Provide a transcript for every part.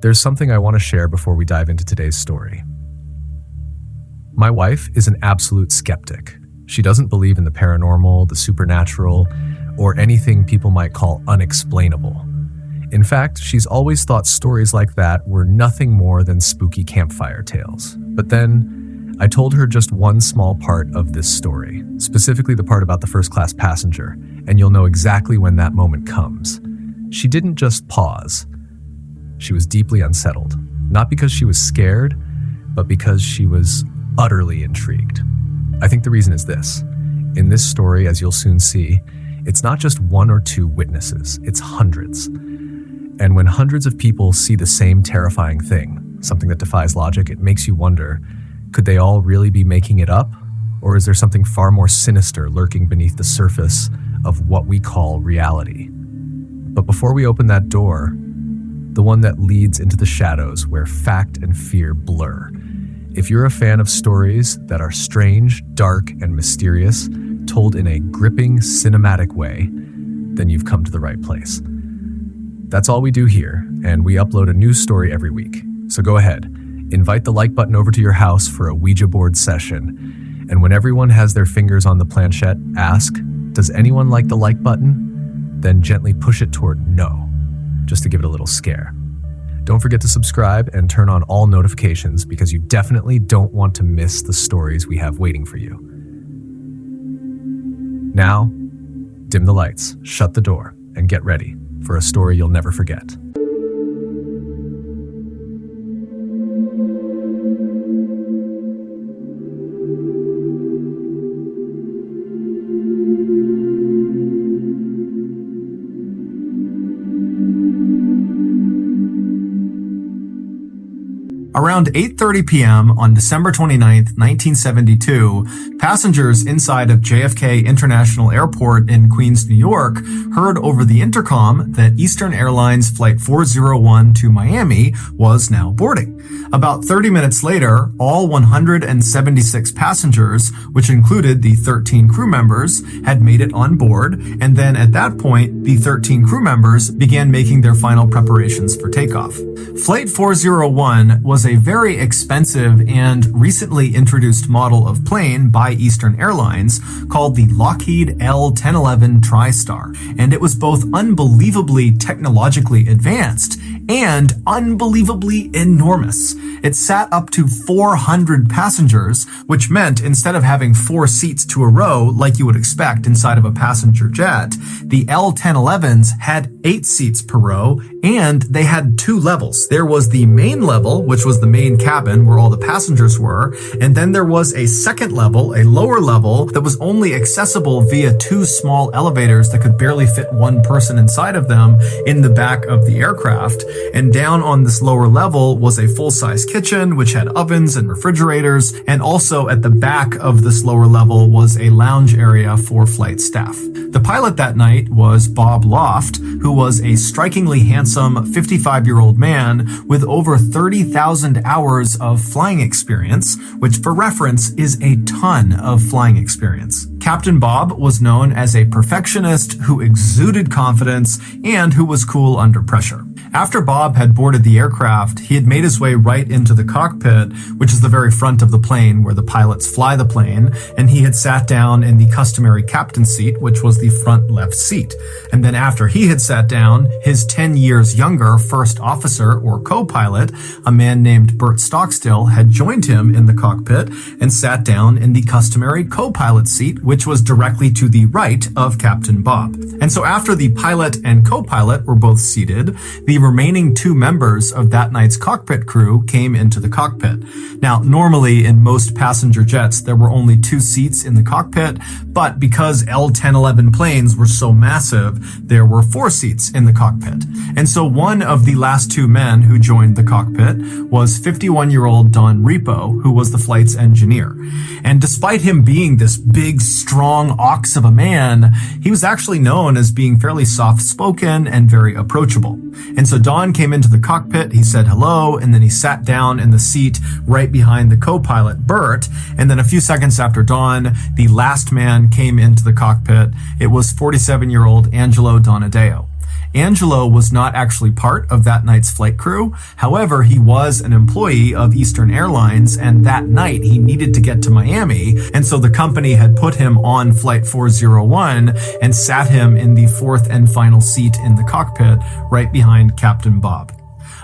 There's something I want to share before we dive into today's story. My wife is an absolute skeptic. She doesn't believe in the paranormal, the supernatural, or anything people might call unexplainable. In fact, she's always thought stories like that were nothing more than spooky campfire tales. But then, I told her just one small part of this story, specifically the part about the first-class passenger, and you'll know exactly when that moment comes. She didn't just pause. She was deeply unsettled, not because she was scared, but because she was utterly intrigued. I think the reason is this. In this story, as you'll soon see, it's not just one or two witnesses, it's hundreds. And when hundreds of people see the same terrifying thing, something that defies logic, it makes you wonder, could they all really be making it up? Or is there something far more sinister lurking beneath the surface of what we call reality? But before we open that door, the one that leads into the shadows where fact and fear blur, if you're a fan of stories that are strange, dark, and mysterious, told in a gripping, cinematic way, then you've come to the right place. That's all we do here, and we upload a new story every week. So go ahead, invite the like button over to your house for a Ouija board session, and when everyone has their fingers on the planchette, ask, does anyone like the like button? Then gently push it toward no, just to give it a little scare. Don't forget to subscribe and turn on all notifications because you definitely don't want to miss the stories we have waiting for you. Now, dim the lights, shut the door, and get ready for a story you'll never forget. Around 8:30 p.m. on December 29, 1972, passengers inside of JFK International Airport in Queens, New York, heard over the intercom that Eastern Airlines Flight 401 to Miami was now boarding. About 30 minutes later, all 176 passengers, which included the 13 crew members, had made it on board, and then at that point, the 13 crew members began making their final preparations for takeoff. Flight 401 was a very expensive and recently introduced model of plane by Eastern Airlines called the Lockheed L-1011 TriStar, and it was both unbelievably technologically advanced and unbelievably enormous. It sat up to 400 passengers, which meant instead of having 4 seats to a row like you would expect inside of a passenger jet, the L-1011s had 8 seats per row, and they had 2 levels. There was the main level, which was the main cabin where all the passengers were, and then there was a second level, a lower level, that was only accessible via 2 small elevators that could barely fit 1 person inside of them in the back of the aircraft. And down on this lower level was a full-size kitchen, which had ovens and refrigerators, and also at the back of this lower level was a lounge area for flight staff. The pilot that night was Bob Loft, who was a strikingly handsome 55-year-old man with over 30,000 hours of flying experience, which for reference is a ton of flying experience. Captain Bob was known as a perfectionist who exuded confidence and who was cool under pressure. After Bob had boarded the aircraft, he had made his way right into the cockpit, which is the very front of the plane where the pilots fly the plane, and he had sat down in the customary captain's seat, which was the front left seat. And then after he had sat down, his 10 years younger first officer or co-pilot, a man named Bert Stockstill, had joined him in the cockpit and sat down in the customary co-pilot seat, which was directly to the right of Captain Bob. And so after the pilot and co-pilot were both seated, the remaining 2 members of that night's cockpit crew came into the cockpit. Now, normally in most passenger jets, there were only 2 seats in the cockpit, but because L-1011 planes were so massive, there were 4 seats in the cockpit. And so one of the last 2 men who joined the cockpit was 51-year-old Don Repo, who was the flight's engineer. And despite him being this big, strong ox of a man, he was actually known as being fairly soft-spoken and very approachable. And so Don came into the cockpit, he said hello, and then he sat down in the seat right behind the co-pilot, Bert. And then a few seconds after Don, the last man came into the cockpit. It was 47-year-old Angelo Donadeo. Angelo was not actually part of that night's flight crew. However, he was an employee of Eastern Airlines, and that night he needed to get to Miami, and so the company had put him on Flight 401 and sat him in the fourth and final seat in the cockpit right behind Captain Bob.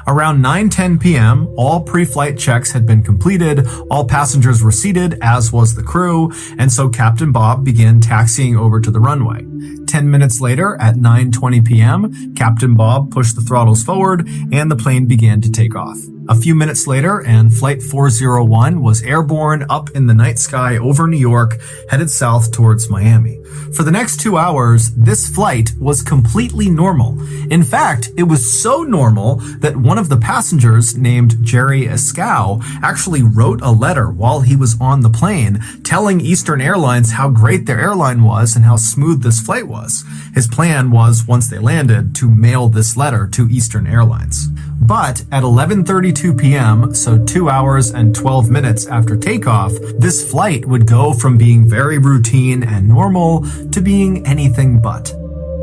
Around 9:10 p.m., all pre-flight checks had been completed, all passengers were seated, as was the crew, and so Captain Bob began taxiing over to the runway. 10 minutes later, at 9:20 p.m., Captain Bob pushed the throttles forward, and the plane began to take off. A few minutes later, and Flight 401 was airborne up in the night sky over New York, headed south towards Miami. For the next 2 hours, this flight was completely normal. In fact, it was so normal that one of the passengers, named Jerry Escow, actually wrote a letter while he was on the plane, telling Eastern Airlines how great their airline was and how smooth this flight was. His plan was, once they landed, to mail this letter to Eastern Airlines. But at 11:32 p.m., so 2 hours and 12 minutes after takeoff, this flight would go from being very routine and normal to being anything but.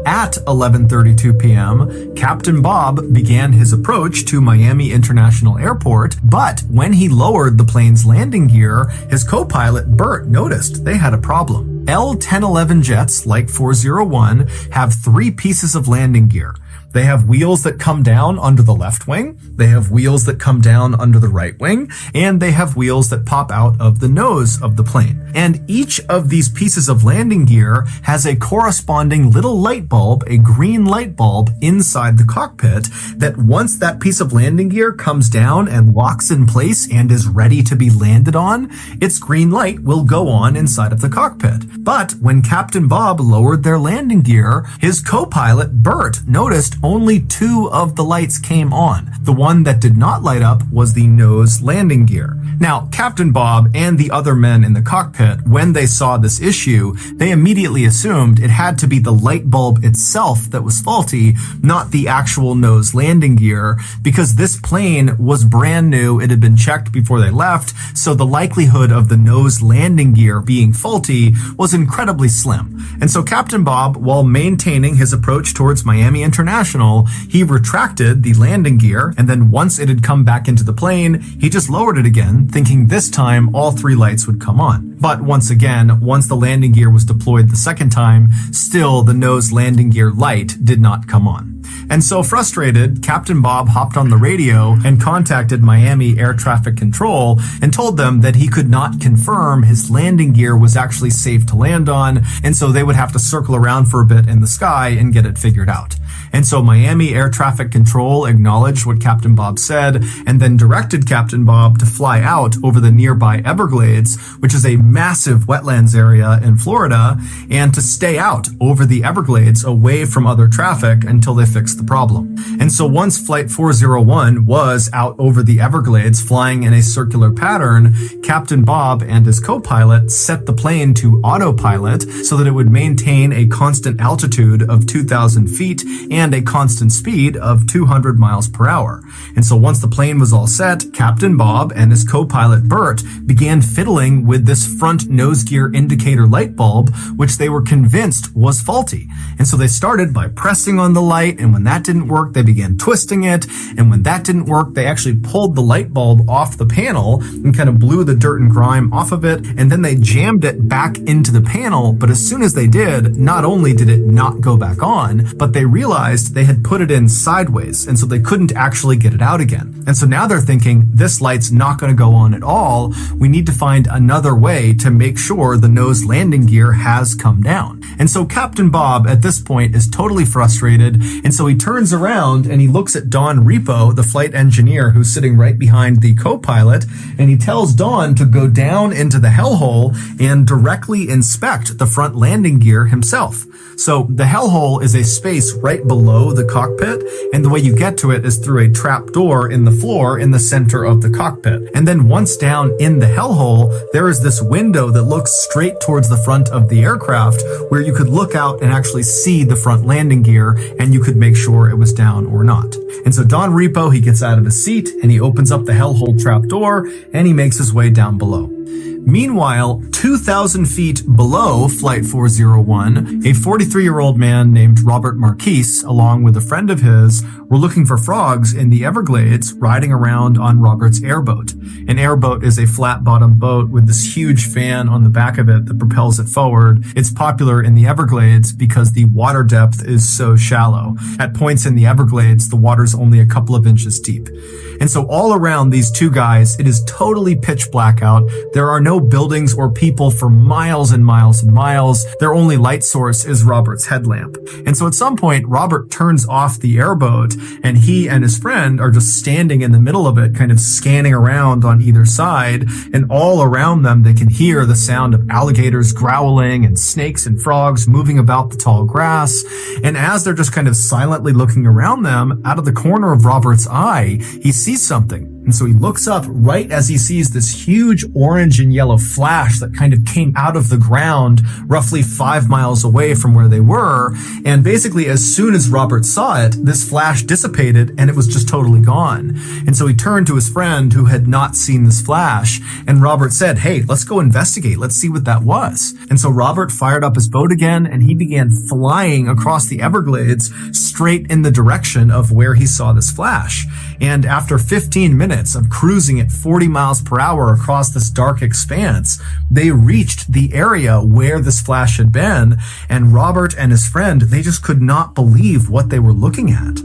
At 11:32 p.m., Captain Bob began his approach to Miami International Airport, but when he lowered the plane's landing gear, his co-pilot Bert noticed they had a problem. L-1011 jets, like 401, have 3 pieces of landing gear. They have wheels that come down under the left wing, they have wheels that come down under the right wing, and they have wheels that pop out of the nose of the plane. And each of these pieces of landing gear has a corresponding little light bulb, a green light bulb, inside the cockpit that once that piece of landing gear comes down and locks in place and is ready to be landed on, its green light will go on inside of the cockpit. But when Captain Bob lowered their landing gear, his co-pilot Bert noticed only 2 of the lights came on. The one that did not light up was the nose landing gear. Now, Captain Bob and the other men in the cockpit, when they saw this issue, they immediately assumed it had to be the light bulb itself that was faulty, not the actual nose landing gear, because this plane was brand new, it had been checked before they left, so the likelihood of the nose landing gear being faulty was incredibly slim. And so Captain Bob, while maintaining his approach towards Miami International, he retracted the landing gear, and then once it had come back into the plane, he just lowered it again, thinking this time all 3 lights would come on. But once again, once the landing gear was deployed the second time, still the nose landing gear light did not come on. And so frustrated, Captain Bob hopped on the radio and contacted Miami Air Traffic Control and told them that he could not confirm his landing gear was actually safe to land on, and so they would have to circle around for a bit in the sky and get it figured out. And so Miami Air Traffic Control acknowledged what Captain Bob said and then directed Captain Bob to fly out over the nearby Everglades, which is a massive wetlands area in Florida, and to stay out over the Everglades away from other traffic until they fixed the problem. And so once Flight 401 was out over the Everglades flying in a circular pattern, Captain Bob and his co-pilot set the plane to autopilot so that it would maintain a constant altitude of 2,000 feet and a constant speed of 200 miles per hour. And so once the plane was all set, Captain Bob and his co-pilot Bert began fiddling with this front nose gear indicator light bulb, which they were convinced was faulty. And so they started by pressing on the light, and when that didn't work, they began twisting it, and when that didn't work, they actually pulled the light bulb off the panel and kind of blew the dirt and grime off of it, and then they jammed it back into the panel. But as soon as they did, not only did it not go back on, but they realized they had put it in sideways, and so they couldn't actually get it out again. And so now they're thinking, this light's not going to go on at all. We need to find another way to make sure the nose landing gear has come down. And so Captain Bob at this point is totally frustrated, and so he turns around and he looks at Don Repo, the flight engineer who's sitting right behind the co-pilot, and he tells Don to go down into the hellhole and directly inspect the front landing gear himself. So the hellhole is a space right below the cockpit, and the way you get to it is through a trap door in the floor in the center of the cockpit. And then once down in the hellhole, there is this window that looks straight towards the front of the aircraft where you could look out and actually see the front landing gear, and you could make sure it was down or not. And so Don Repo, he gets out of his seat and he opens up the hellhole trap door and he makes his way down below. Meanwhile, 2,000 feet below Flight 401, a 43-year-old man named Robert Marquise, along with a friend of his, were looking for frogs in the Everglades, riding around on Robert's airboat. An airboat is a flat-bottomed boat with this huge fan on the back of it that propels it forward. It's popular in the Everglades because the water depth is so shallow. At points in the Everglades, the water's only a couple of inches deep. And so all around these two guys, it is totally pitch black out. There are no buildings or people for miles and miles and miles. Their only light source is Robert's headlamp. And so at some point, Robert turns off the airboat, and he and his friend are just standing in the middle of it, kind of scanning around on either side. And all around them, they can hear the sound of alligators growling and snakes and frogs moving about the tall grass. And as they're just kind of silently looking around them, out of the corner of Robert's eye, he sees something. And so he looks up right as he sees this huge orange and yellow flash that kind of came out of the ground roughly 5 miles away from where they were. And basically, as soon as Robert saw it, this flash dissipated and it was just totally gone. And so he turned to his friend who had not seen this flash. And Robert said, "Hey, let's go investigate. Let's see what that was." And so Robert fired up his boat again and he began flying across the Everglades straight in the direction of where he saw this flash. And after 15 minutes of cruising at 40 miles per hour across this dark expanse, they reached the area where this flash had been, and Robert and his friend, they just could not believe what they were looking at.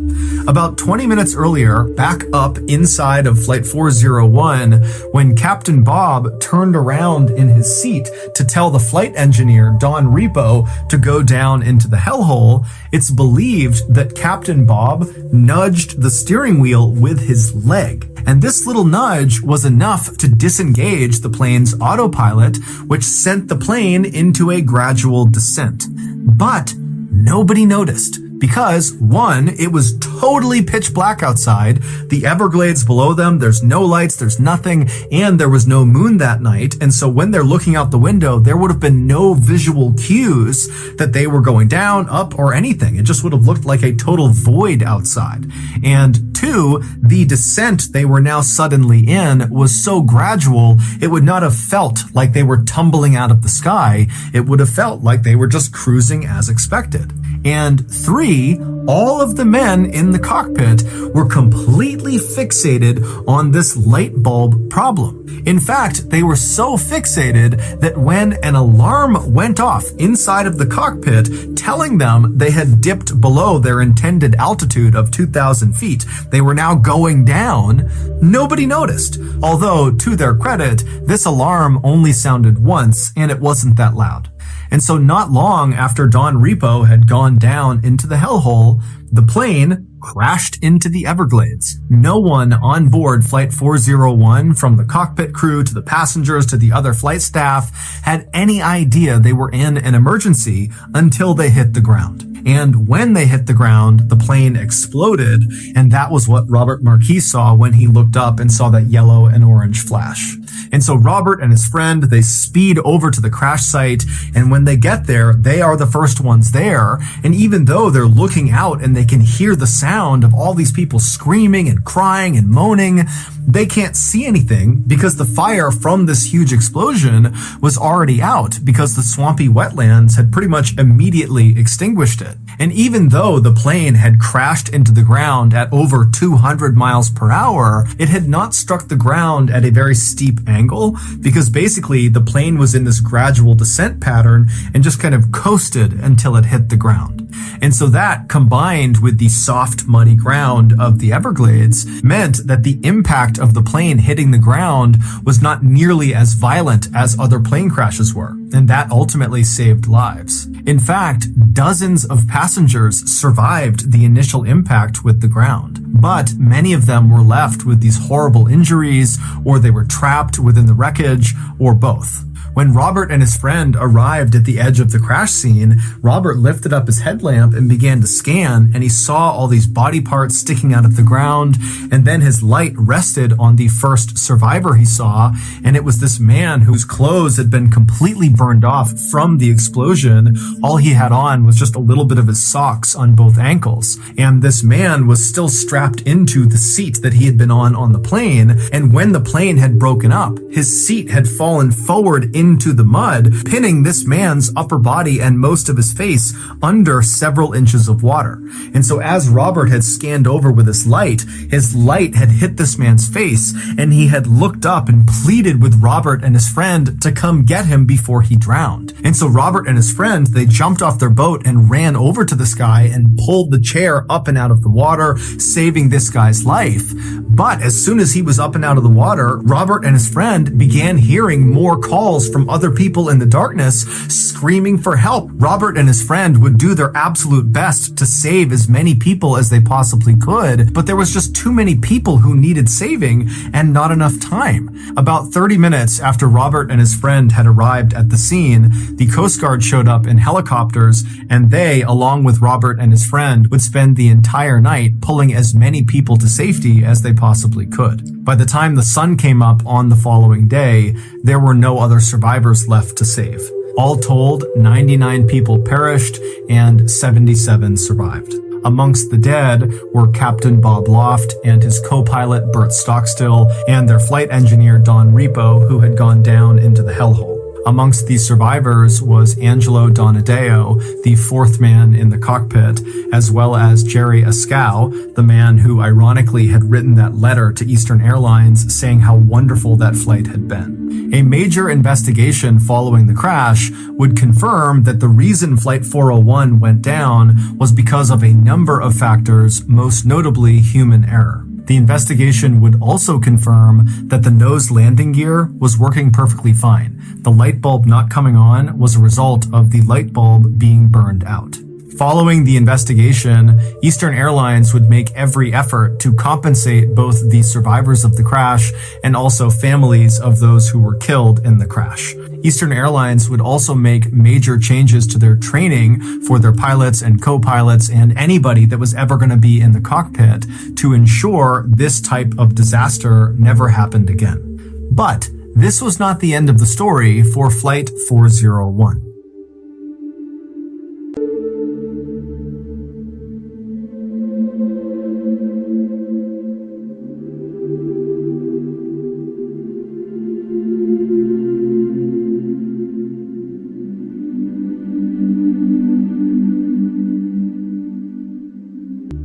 About 20 minutes earlier, back up inside of Flight 401, when Captain Bob turned around in his seat to tell the flight engineer, Don Repo, to go down into the hellhole, it's believed that Captain Bob nudged the steering wheel with his leg. And this little nudge was enough to disengage the plane's autopilot, which sent the plane into a gradual descent. But nobody noticed. Because, one, it was totally pitch black outside, the Everglades below them, there's no lights, there's nothing, and there was no moon that night, and so when they're looking out the window, there would have been no visual cues that they were going down, up, or anything. It just would have looked like a total void outside. And two, the descent they were now suddenly in was so gradual, it would not have felt like they were tumbling out of the sky. It would have felt like they were just cruising as expected. And three, all of the men in the cockpit were completely fixated on this light bulb problem. In fact, they were so fixated that when an alarm went off inside of the cockpit telling them they had dipped below their intended altitude of 2,000 feet, they were now going down, nobody noticed. Although, to their credit, this alarm only sounded once and it wasn't that loud. And so not long after Don Repo had gone down into the hellhole, the plane crashed into the Everglades. No one on board Flight 401, from the cockpit crew to the passengers to the other flight staff, had any idea they were in an emergency until they hit the ground. And when they hit the ground, the plane exploded, and that was what Robert Marquise saw when he looked up and saw that yellow and orange flash. And so Robert and his friend, they speed over to the crash site, and when they get there, they are the first ones there. And even though they're looking out and they can hear the sound of all these people screaming and crying and moaning, they can't see anything because the fire from this huge explosion was already out because the swampy wetlands had pretty much immediately extinguished it. And even though the plane had crashed into the ground at over 200 miles per hour, it had not struck the ground at a very steep angle because basically the plane was in this gradual descent pattern and just kind of coasted until it hit the ground. And so that, combined with the soft, muddy ground of the Everglades, meant that the impact of the plane hitting the ground was not nearly as violent as other plane crashes were, and that ultimately saved lives. In fact, dozens of passengers survived the initial impact with the ground, but many of them were left with these horrible injuries, or they were trapped within the wreckage, or both. When Robert and his friend arrived at the edge of the crash scene, Robert lifted up his headlamp and began to scan, and he saw all these body parts sticking out of the ground, and then his light rested on the first survivor he saw, and it was this man whose clothes had been completely burned off from the explosion. All he had on was just a little bit of his socks on both ankles, and this man was still strapped into the seat that he had been on the plane, and when the plane had broken up, his seat had fallen forward into the mud, pinning this man's upper body and most of his face under several inches of water. And so as Robert had scanned over with his light had hit this man's face, and he had looked up and pleaded with Robert and his friend to come get him before he drowned. And so Robert and his friend, they jumped off their boat and ran over to this guy and pulled the chair up and out of the water, saving this guy's life. But as soon as he was up and out of the water, Robert and his friend began hearing more calls from other people in the darkness screaming for help. Robert and his friend would do their absolute best to save as many people as they possibly could, but there was just too many people who needed saving and not enough time. About 30 minutes after Robert and his friend had arrived at the scene, the Coast Guard showed up in helicopters, and they, along with Robert and his friend, would spend the entire night pulling as many people to safety as they possibly could. By the time the sun came up on the following day, there were no other survivors left to save. All told, 99 people perished and 77 survived. Amongst the dead were Captain Bob Loft and his co-pilot Bert Stockstill and their flight engineer Don Repo, who had gone down into the hellhole. Amongst these survivors was Angelo Donadeo, the fourth man in the cockpit, as well as Jerry Ascow, the man who ironically had written that letter to Eastern Airlines saying how wonderful that flight had been. A major investigation following the crash would confirm that the reason Flight 401 went down was because of a number of factors, most notably human error. The investigation would also confirm that the nose landing gear was working perfectly fine. The light bulb not coming on was a result of the light bulb being burned out. Following the investigation, Eastern Airlines would make every effort to compensate both the survivors of the crash and also families of those who were killed in the crash. Eastern Airlines would also make major changes to their training for their pilots and co-pilots and anybody that was ever going to be in the cockpit to ensure this type of disaster never happened again. But this was not the end of the story for Flight 401.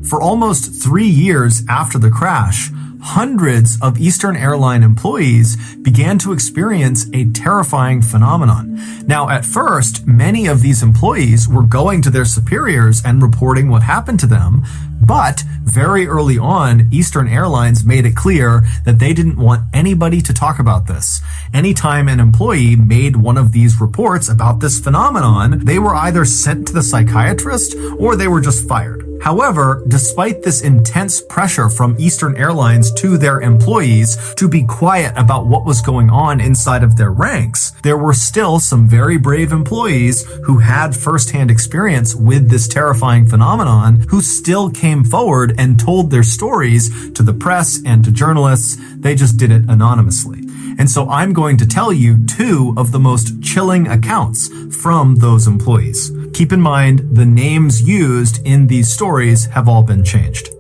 For almost 3 years after the crash, hundreds of Eastern Airline employees began to experience a terrifying phenomenon. Now, at first, many of these employees were going to their superiors and reporting what happened to them, but very early on, Eastern Airlines made it clear that they didn't want anybody to talk about this. Anytime an employee made one of these reports about this phenomenon, they were either sent to the psychiatrist or they were just fired. However, despite this intense pressure from Eastern Airlines to their employees to be quiet about what was going on inside of their ranks, there were still some very brave employees who had firsthand experience with this terrifying phenomenon who still came forward and told their stories to the press and to journalists. They just did it anonymously. And so I'm going to tell you 2 of the most chilling accounts from those employees. Keep in mind, the names used in these stories have all been changed.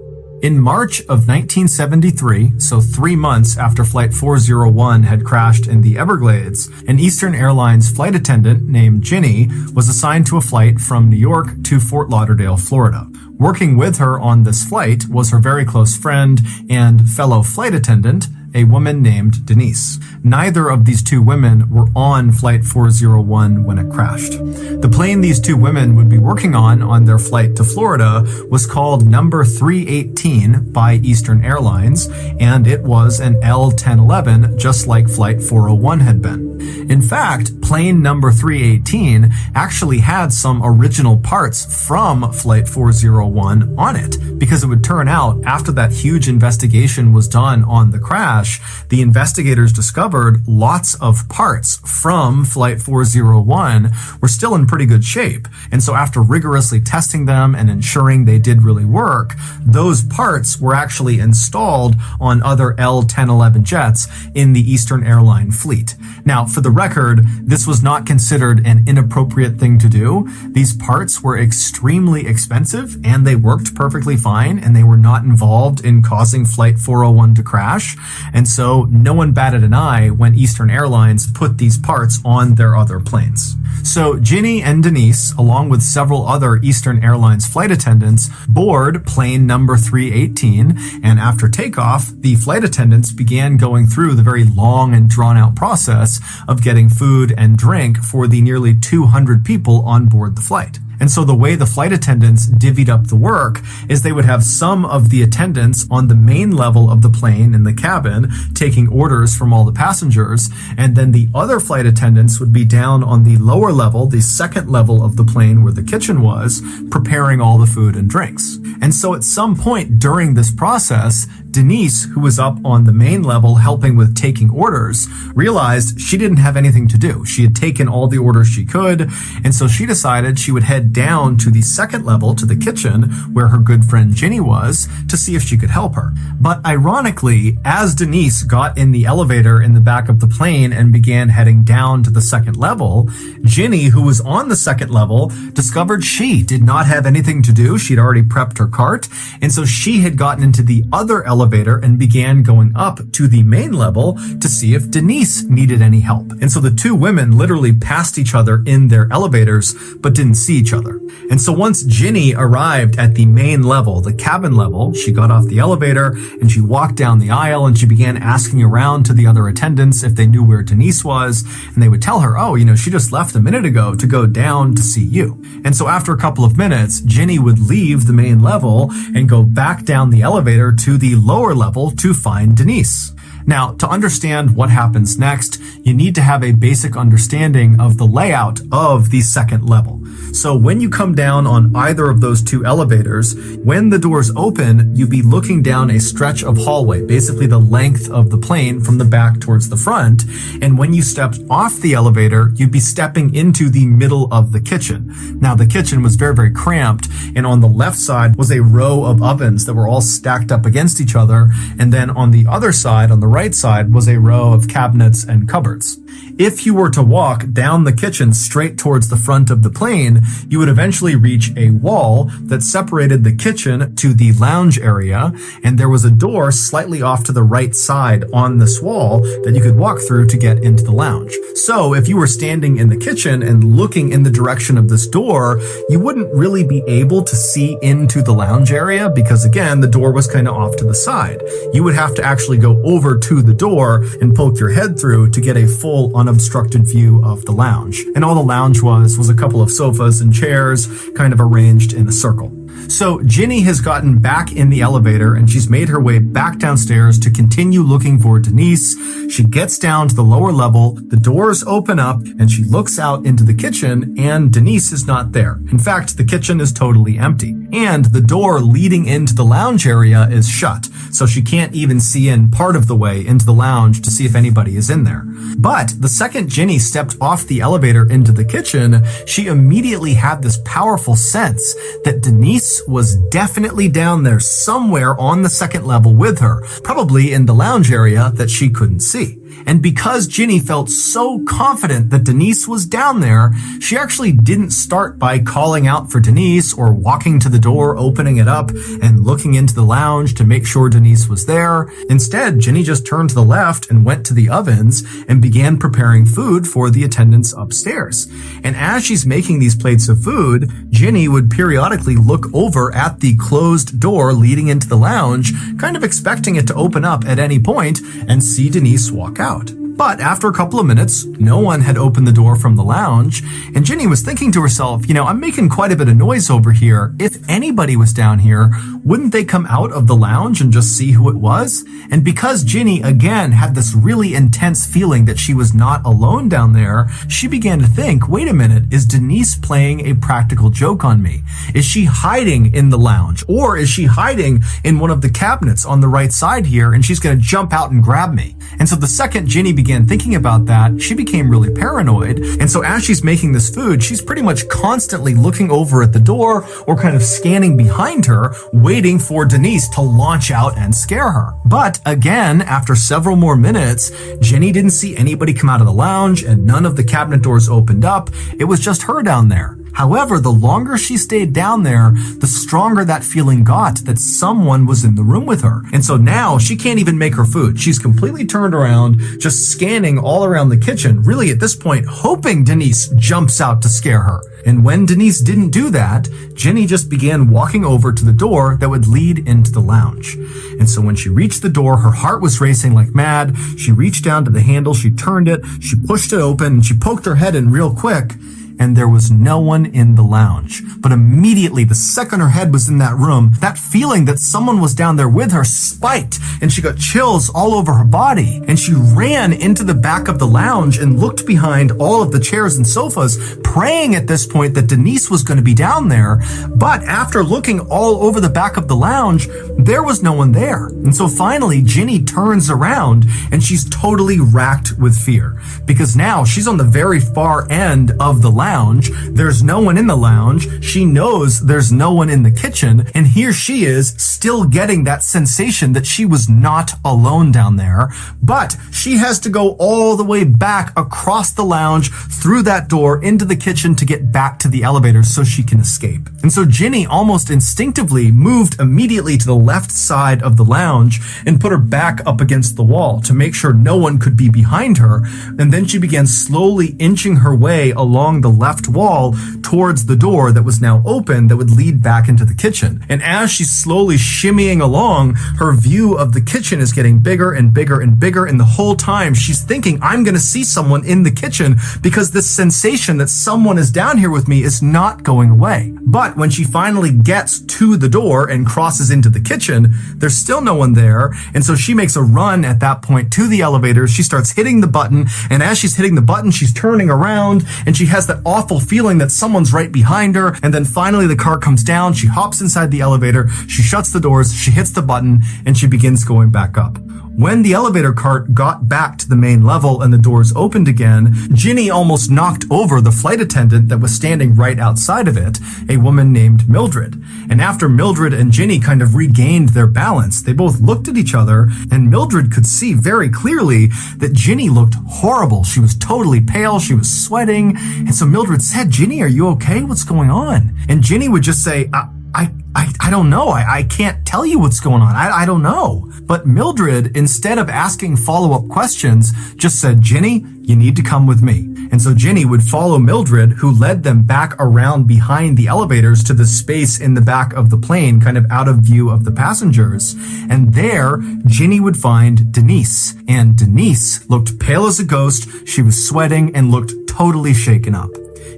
In March of 1973, so 3 months after Flight 401 had crashed in the Everglades, an Eastern Airlines flight attendant named Ginny was assigned to a flight from New York to Fort Lauderdale, Florida. Working with her on this flight was her very close friend and fellow flight attendant, a woman named Denise. Neither of these 2 women were on Flight 401 when it crashed. The plane these 2 women would be working on their flight to Florida was called number 318 by Eastern Airlines, and it was an L-1011, just like Flight 401 had been. In fact, plane number 318 actually had some original parts from Flight 401 on it, because it would turn out after that huge investigation was done on the crash, crash, the investigators discovered lots of parts from Flight 401 were still in pretty good shape. And so after rigorously testing them and ensuring they did really work, those parts were actually installed on other L-1011 jets in the Eastern Airline fleet. Now, for the record, this was not considered an inappropriate thing to do. These parts were extremely expensive and they worked perfectly fine, and they were not involved in causing Flight 401 to crash. And so no one batted an eye when Eastern Airlines put these parts on their other planes. So Ginny and Denise, along with several other Eastern Airlines flight attendants, board plane number 318, and after takeoff, the flight attendants began going through the very long and drawn-out process of getting food and drink for the nearly 200 people on board the flight. And so the way the flight attendants divvied up the work is they would have some of the attendants on the main level of the plane in the cabin taking orders from all the passengers, and then the other flight attendants would be down on the lower level, the second level of the plane where the kitchen was, preparing all the food and drinks. And so at some point during this process, Denise, who was up on the main level helping with taking orders, realized she didn't have anything to do. She had taken all the orders she could, and so she decided she would head down to the second level, to the kitchen, where her good friend Ginny was, to see if she could help her. But ironically, as Denise got in the elevator in the back of the plane and began heading down to the second level, Ginny, who was on the second level, discovered she did not have anything to do. She'd already prepped her cart, and so she had gotten into the other elevator and began going up to the main level to see if Denise needed any help. And so the two women literally passed each other in their elevators, but didn't see each other. And so once Ginny arrived at the main level, the cabin level, she got off the elevator and she walked down the aisle and she began asking around to the other attendants if they knew where Denise was. And they would tell her, oh, she just left a minute ago to go down to see you. And so after a couple of minutes, Ginny would leave the main level and go back down the elevator to the lower level to find Denise. Now, to understand what happens next, you need to have a basic understanding of the layout of the second level. So when you come down on either of those two elevators, when the doors open, you'd be looking down a stretch of hallway, basically the length of the plane from the back towards the front. And when you stepped off the elevator, you'd be stepping into the middle of the kitchen. Now, the kitchen was very, very cramped, and on the left side was a row of ovens that were all stacked up against each other. And then on the other side, on the right side, was a row of cabinets and cupboards. If you were to walk down the kitchen straight towards the front of the plane, you would eventually reach a wall that separated the kitchen to the lounge area, and there was a door slightly off to the right side on this wall that you could walk through to get into the lounge. So if you were standing in the kitchen and looking in the direction of this door, you wouldn't really be able to see into the lounge area because, again, the door was kind of off to the side. You would have to actually go over to the door and poke your head through to get a full unobstructed view of the lounge. And all the lounge was a couple of sofas and chairs kind of arranged in a circle. So Ginny has gotten back in the elevator and she's made her way back downstairs to continue looking for Denise. She gets down to the lower level, the doors open up, and she looks out into the kitchen, and Denise is not there. In fact, the kitchen is totally empty. And the door leading into the lounge area is shut, so she can't even see in part of the way into the lounge to see if anybody is in there. But the second Ginny stepped off the elevator into the kitchen, she immediately had this powerful sense that Denise was definitely down there somewhere on the second level with her, probably in the lounge area that she couldn't see. And because Ginny felt so confident that Denise was down there, she actually didn't start by calling out for Denise or walking to the door, opening it up, and looking into the lounge to make sure Denise was there. Instead, Ginny just turned to the left and went to the ovens and began preparing food for the attendants upstairs. And as she's making these plates of food, Ginny would periodically look over at the closed door leading into the lounge, kind of expecting it to open up at any point and see Denise walk out. But after a couple of minutes, no one had opened the door from the lounge, and Ginny was thinking to herself, I'm making quite a bit of noise over here. If anybody was down here, wouldn't they come out of the lounge and just see who it was? And because Ginny, again, had this really intense feeling that she was not alone down there, she began to think, wait a minute, is Denise playing a practical joke on me? Is she hiding in the lounge? Or is she hiding in one of the cabinets on the right side here, and she's going to jump out and grab me? And so the second Ginny began thinking about that, she became really paranoid. And so as she's making this food, she's pretty much constantly looking over at the door or kind of scanning behind her, waiting for Denise to launch out and scare her. But again, after several more minutes, Ginny didn't see anybody come out of the lounge and none of the cabinet doors opened up. It was just her down there. However, the longer she stayed down there, the stronger that feeling got that someone was in the room with her. And so now she can't even make her food. She's completely turned around, just scanning all around the kitchen, really at this point hoping Denise jumps out to scare her. And when Denise didn't do that, Ginny just began walking over to the door that would lead into the lounge. And so when she reached the door, her heart was racing like mad. She reached down to the handle, she turned it, she pushed it open, and she poked her head in real quick. And there was no one in the lounge. But immediately, the second her head was in that room, that feeling that someone was down there with her spiked, and she got chills all over her body. And she ran into the back of the lounge and looked behind all of the chairs and sofas, praying at this point that Denise was going to be down there. But after looking all over the back of the lounge, there was no one there. And so finally, Ginny turns around, and she's totally racked with fear. Because now she's on the very far end of the lounge. There's no one in the lounge. She knows there's no one in the kitchen. And here she is still getting that sensation that she was not alone down there. But she has to go all the way back across the lounge through that door into the kitchen to get back to the elevator so she can escape. And so Ginny almost instinctively moved immediately to the left side of the lounge and put her back up against the wall to make sure no one could be behind her. And then she began slowly inching her way along the left wall towards the door that was now open that would lead back into the kitchen. And as she's slowly shimmying along, her view of the kitchen is getting bigger and bigger and bigger. And the whole time she's thinking, I'm going to see someone in the kitchen because this sensation that someone is down here with me is not going away. But when she finally gets to the door and crosses into the kitchen, there's still no one there. And so she makes a run at that point to the elevator. She starts hitting the button. And as she's hitting the button, she's turning around and she has that awful feeling that someone's right behind her. And then finally the car comes down. She hops inside the elevator. She shuts the doors. She hits the button and she begins going back up. When the elevator cart got back to the main level and the doors opened again, Ginny almost knocked over the flight attendant that was standing right outside of it, a woman named Mildred. And after Mildred and Ginny kind of regained their balance, they both looked at each other, and Mildred could see very clearly that Ginny looked horrible. She was totally pale, she was sweating, and so Mildred said, Ginny, are you okay? What's going on? And Ginny would just say, I don't know. I can't tell you what's going on. I don't know. But Mildred, instead of asking follow-up questions, just said, Ginny, you need to come with me. And so Ginny would follow Mildred, who led them back around behind the elevators to the space in the back of the plane, kind of out of view of the passengers. And there, Ginny would find Denise. And Denise looked pale as a ghost. She was sweating and looked totally shaken up.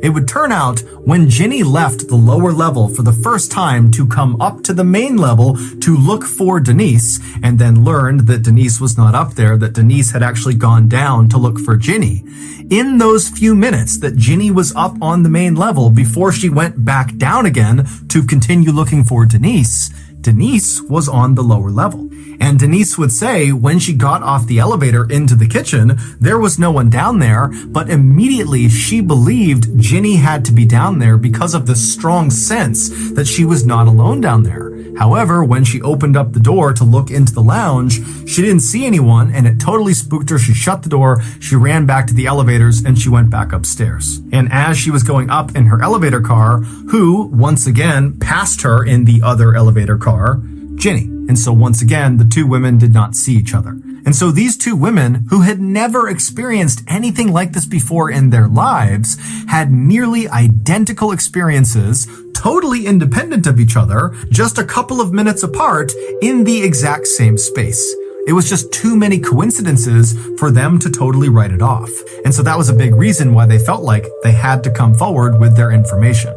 It would turn out when Ginny left the lower level for the first time to come up to the main level to look for Denise, and then learned that Denise was not up there, that Denise had actually gone down to look for Ginny. In those few minutes that Ginny was up on the main level before she went back down again to continue looking for Denise, Denise was on the lower level. And Denise would say when she got off the elevator into the kitchen, there was no one down there, but immediately she believed Ginny had to be down there because of the strong sense that she was not alone down there. However, when she opened up the door to look into the lounge, she didn't see anyone, and it totally spooked her. She shut the door, she ran back to the elevators, and she went back upstairs. And as she was going up in her elevator car, who, once again, passed her in the other elevator car? Ginny. And so once again, the two women did not see each other. And so these two women, who had never experienced anything like this before in their lives, had nearly identical experiences, totally independent of each other, just a couple of minutes apart in the exact same space. It was just too many coincidences for them to totally write it off. And so that was a big reason why they felt like they had to come forward with their information.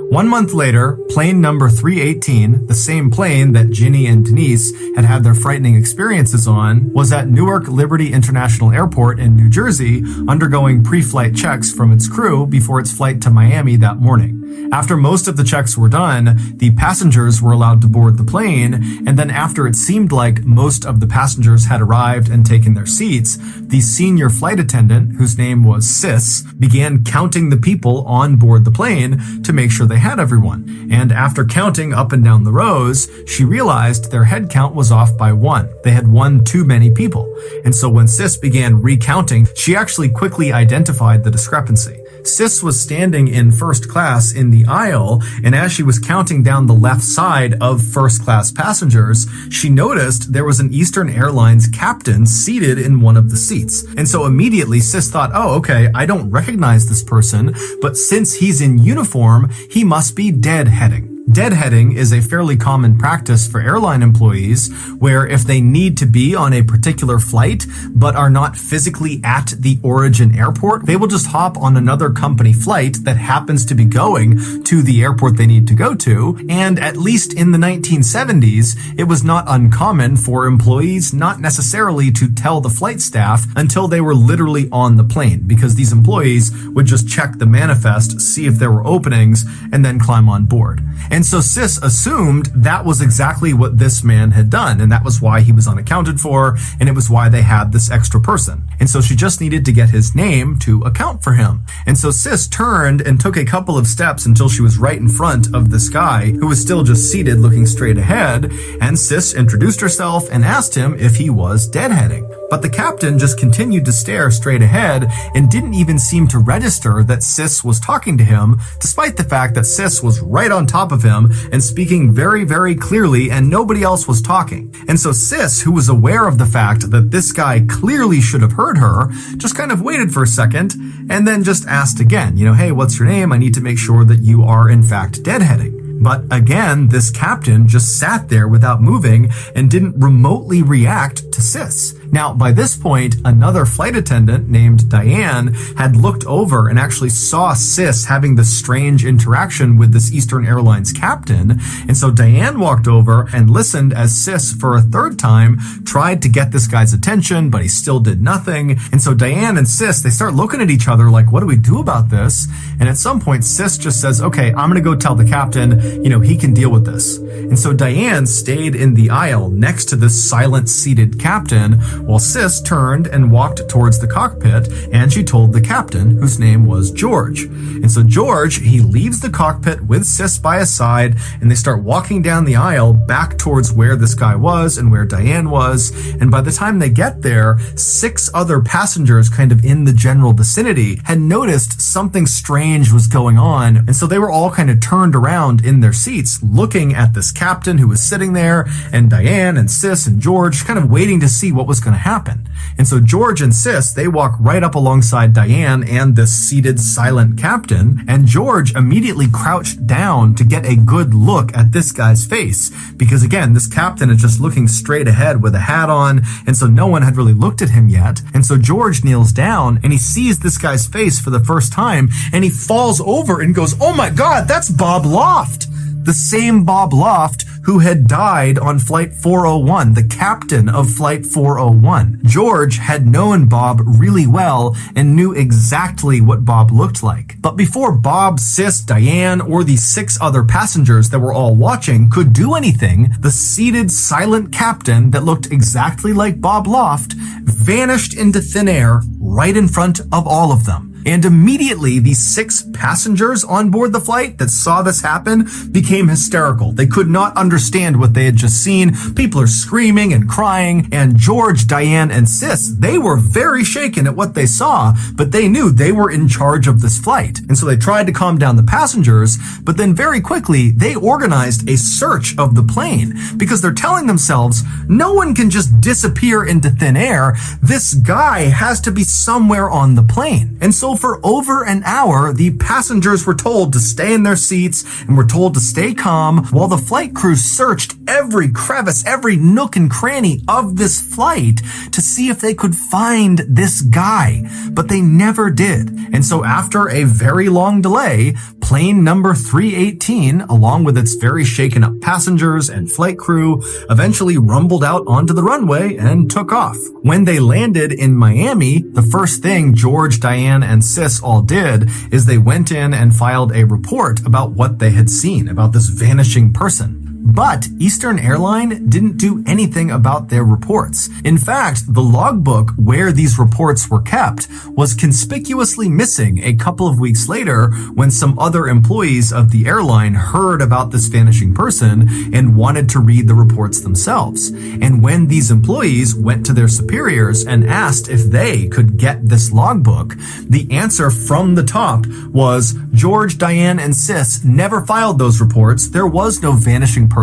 One month later, plane number 318, the same plane that Ginny and Denise had their frightening experiences on, was at Newark Liberty International Airport in New Jersey, undergoing pre-flight checks from its crew before its flight to Miami that morning. After most of the checks were done, the passengers were allowed to board the plane, and then after it seemed like most of the passengers had arrived and taken their seats, the senior flight attendant, whose name was Sis, began counting the people on board the plane to make sure they had everyone. And after counting up and down the rows, she realized their head count was off by one. They had one too many people. And so when Sis began recounting, she actually quickly identified the discrepancy. Sis was standing in first class in the aisle, and as she was counting down the left side of first class passengers, she noticed there was an Eastern Airlines captain seated in one of the seats. And so immediately Sis thought, oh, okay, I don't recognize this person, but since he's in uniform, he must be deadheading. Deadheading is a fairly common practice for airline employees where if they need to be on a particular flight but are not physically at the origin airport, they will just hop on another company flight that happens to be going to the airport they need to go to. And at least in the 1970s, it was not uncommon for employees not necessarily to tell the flight staff until they were literally on the plane, because these employees would just check the manifest, see if there were openings, and then climb on board. And so Sis assumed that was exactly what this man had done, and that was why he was unaccounted for, and it was why they had this extra person. And so she just needed to get his name to account for him. And so Sis turned and took a couple of steps until she was right in front of this guy who was still just seated looking straight ahead, and Sis introduced herself and asked him if he was deadheading. But the captain just continued to stare straight ahead and didn't even seem to register that Sis was talking to him, despite the fact that Sis was right on top of him and speaking very, very clearly, and nobody else was talking. And so Sis, who was aware of the fact that this guy clearly should have heard her, just kind of waited for a second and then just asked again, hey, what's your name? I need to make sure that you are in fact deadheading. But again, this captain just sat there without moving and didn't remotely react to Sis. Now, by this point, another flight attendant named Diane had looked over and actually saw Sis having this strange interaction with this Eastern Airlines captain. And so Diane walked over and listened as Sis, for a third time, tried to get this guy's attention, but he still did nothing. And so Diane and Sis, they start looking at each other like, what do we do about this? And at some point, Sis just says, okay, I'm going to go tell the captain, he can deal with this. And so Diane stayed in the aisle next to this silent seated captain while Sis turned and walked towards the cockpit, and she told the captain, whose name was George. And so George, he leaves the cockpit with Sis by his side, and they start walking down the aisle back towards where this guy was and where Diane was. And by the time they get there, 6 other passengers kind of in the general vicinity had noticed something strange was going on. And so they were all kind of turned around in their seats looking at this captain who was sitting there, and Diane and Sis and George kind of waiting to see what was going to happen. And so George and Sis, they walk right up alongside Diane and this seated silent captain, and George immediately crouched down to get a good look at this guy's face, because again, this captain is just looking straight ahead with a hat on, and so no one had really looked at him yet. And so George kneels down and he sees this guy's face for the first time, and he falls over and goes, oh my God, that's Bob Loft! The same Bob Loft who had died on Flight 401, the captain of Flight 401. George had known Bob really well and knew exactly what Bob looked like. But before Bob, Sis, Diane, or the 6 other passengers that were all watching could do anything, the seated, silent captain that looked exactly like Bob Loft vanished into thin air right in front of all of them. And immediately, these 6 passengers on board the flight that saw this happen became hysterical. They could not understand what they had just seen. People are screaming and crying, and George, Diane, and Sis, they were very shaken at what they saw, but they knew they were in charge of this flight. And so they tried to calm down the passengers, but then very quickly, they organized a search of the plane, because they're telling themselves, no one can just disappear into thin air. This guy has to be somewhere on the plane. And so for over an hour, the passengers were told to stay in their seats and were told to stay calm while the flight crew searched every crevice, every nook and cranny of this flight to see if they could find this guy. But they never did. And so after a very long delay, plane number 318, along with its very shaken up passengers and flight crew, eventually rumbled out onto the runway and took off. When they landed in Miami, the first thing George, Diane, and Sis all did is they went in and filed a report about what they had seen, about this vanishing person. But Eastern Airline didn't do anything about their reports. In fact, the logbook where these reports were kept was conspicuously missing a couple of weeks later when some other employees of the airline heard about this vanishing person and wanted to read the reports themselves. And when these employees went to their superiors and asked if they could get this logbook, the answer from the top was, George, Diane, and Sis never filed those reports. There was no vanishing person.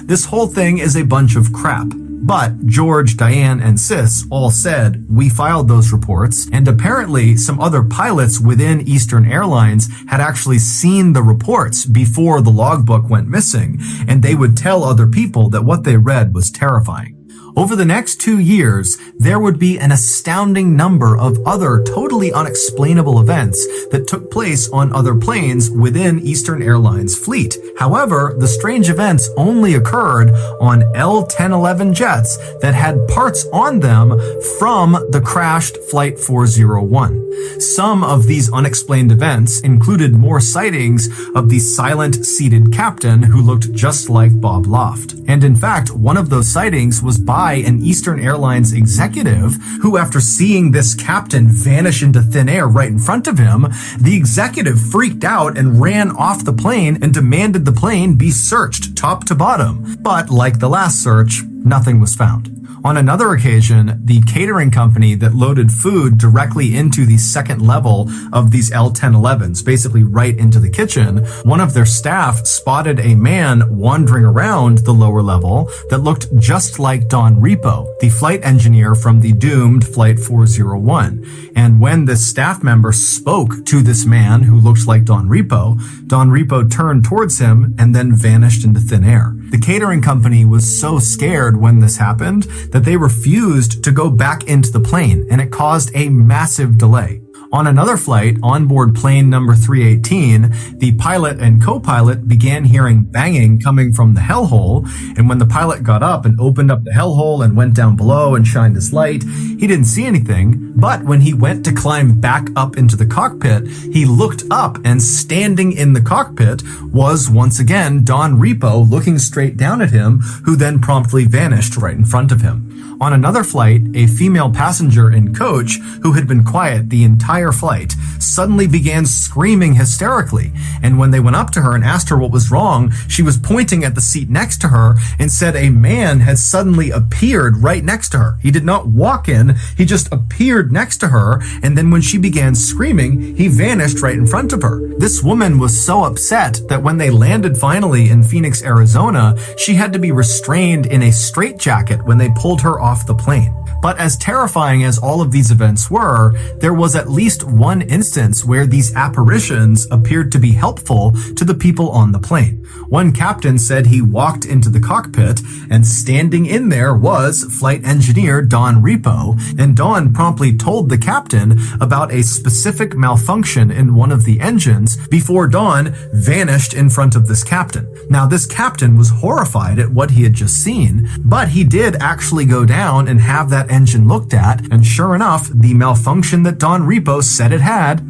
This whole thing is a bunch of crap. But George, Diane, and Sis all said, we filed those reports, and apparently some other pilots within Eastern Airlines had actually seen the reports before the logbook went missing, and they would tell other people that what they read was terrifying. Over the next 2 years, there would be an astounding number of other totally unexplainable events that took place on other planes within Eastern Airlines' fleet. However, the strange events only occurred on L-1011 jets that had parts on them from the crashed Flight 401. Some of these unexplained events included more sightings of the silent seated captain who looked just like Bob Loft. And in fact, one of those sightings was by an Eastern Airlines executive who, after seeing this captain vanish into thin air right in front of him, the executive freaked out and ran off the plane and demanded the plane be searched top to bottom. But like the last search, nothing was found. On another occasion, the catering company that loaded food directly into the second level of these L-1011s, basically right into the kitchen, one of their staff spotted a man wandering around the lower level that looked just like Don Repo, the flight engineer from the doomed Flight 401. And when this staff member spoke to this man who looked like Don Repo turned towards him and then vanished into thin air. The catering company was so scared when this happened that they refused to go back into the plane, and it caused a massive delay. On another flight, on board plane number 318, the pilot and co-pilot began hearing banging coming from the hellhole, and when the pilot got up and opened up the hellhole and went down below and shined his light, he didn't see anything, but when he went to climb back up into the cockpit, he looked up, and standing in the cockpit was once again Don Repo looking straight down at him, who then promptly vanished right in front of him. On another flight, a female passenger and coach who had been quiet the entire flight suddenly began screaming hysterically, and when they went up to her and asked her what was wrong, she was pointing at the seat next to her and said a man had suddenly appeared right next to her. He did not walk in, he just appeared next to her, and then when she began screaming, he vanished right in front of her. This woman was so upset that when they landed finally in Phoenix, Arizona, she had to be restrained in a straitjacket when they pulled her off the plane. But as terrifying as all of these events were, there was at least one instance where these apparitions appeared to be helpful to the people on the plane. One captain said he walked into the cockpit, and standing in there was flight engineer Don Repo, and Don promptly told the captain about a specific malfunction in one of the engines before Don vanished in front of this captain. Now, this captain was horrified at what he had just seen, but he did actually go down and have that engine looked at, and sure enough, the malfunction that Don Repo said it had.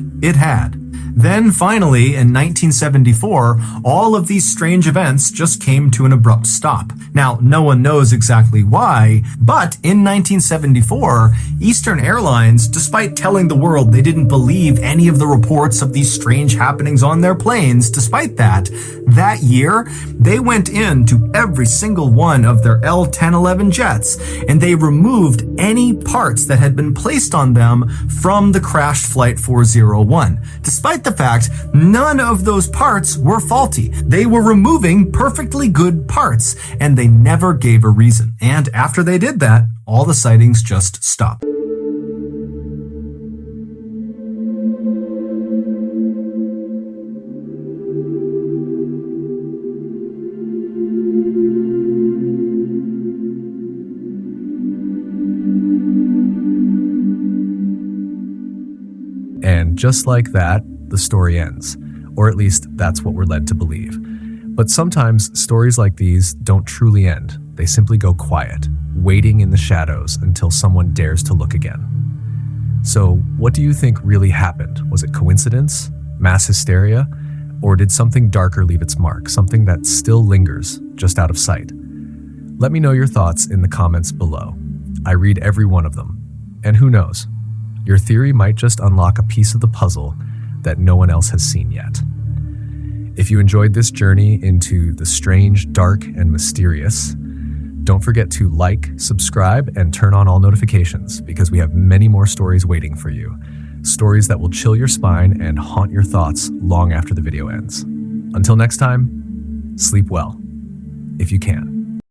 Then finally, in 1974, all of these strange events just came to an abrupt stop. Now, no one knows exactly why, but in 1974, Eastern Airlines, despite telling the world they didn't believe any of the reports of these strange happenings on their planes, despite that year, they went into every single one of their L-1011 jets, and they removed any parts that had been placed on them from the crashed Flight 401. Despite the fact none of those parts were faulty. They were removing perfectly good parts, and they never gave a reason. And after they did that, all the sightings just stopped. just like that, the story ends. Or at least that's what we're led to believe. But sometimes stories like these don't truly end. They simply go quiet, waiting in the shadows until someone dares to look again. So, what do you think really happened? Was it coincidence? Mass hysteria? Or did something darker leave its mark? Something that still lingers, just out of sight? Let me know your thoughts in the comments below. I read every one of them. And who knows? Your theory might just unlock a piece of the puzzle that no one else has seen yet. If you enjoyed this journey into the strange, dark, and mysterious, don't forget to like, subscribe, and turn on all notifications because we have many more stories waiting for you. Stories that will chill your spine and haunt your thoughts long after the video ends. Until next time, sleep well, if you can.